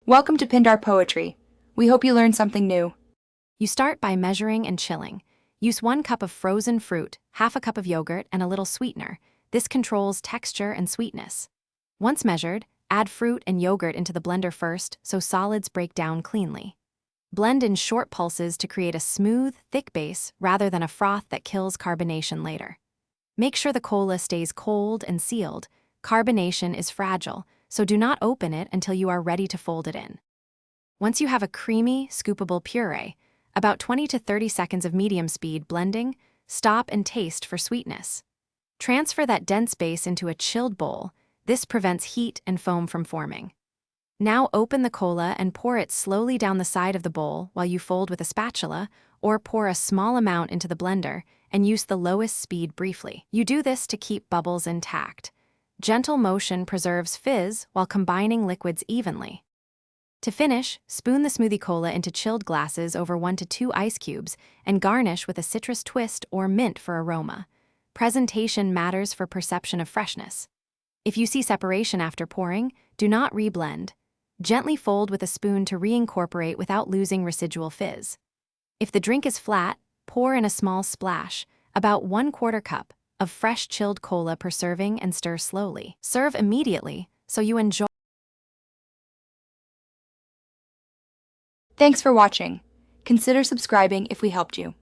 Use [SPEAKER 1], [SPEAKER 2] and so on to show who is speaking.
[SPEAKER 1] Welcome to Pindar Poetry. We hope you learned something new.
[SPEAKER 2] You start by measuring and chilling. Use 1 cup of frozen fruit, half a cup of yogurt, and a little sweetener. This controls texture and sweetness. Once measured, add fruit and yogurt into the blender first so solids break down cleanly. Blend in short pulses to create a smooth, thick base rather than a froth that kills carbonation later. Make sure the cola stays cold and sealed. Carbonation is fragile, so do not open it until you are ready to fold it in. Once you have a creamy, scoopable puree, about 20 to 30 seconds of medium speed blending, stop and taste for sweetness. Transfer that dense base into a chilled bowl. This prevents heat and foam from forming. Now open the cola and pour it slowly down the side of the bowl while you fold with a spatula, or pour a small amount into the blender and use the lowest speed briefly. You do this to keep bubbles intact. Gentle motion preserves fizz while combining liquids evenly. To finish, spoon the smoothie cola into chilled glasses over 1 to 2 ice cubes and garnish with a citrus twist or mint for aroma. Presentation matters for perception of freshness. If you see separation after pouring, do not reblend. Gently fold with a spoon to reincorporate without losing residual fizz. If the drink is flat, pour in a small splash, about 1/4 cup, of fresh chilled cola per serving and stir slowly. Serve immediately so you enjoy.
[SPEAKER 1] Thanks for watching. Consider subscribing if we helped you.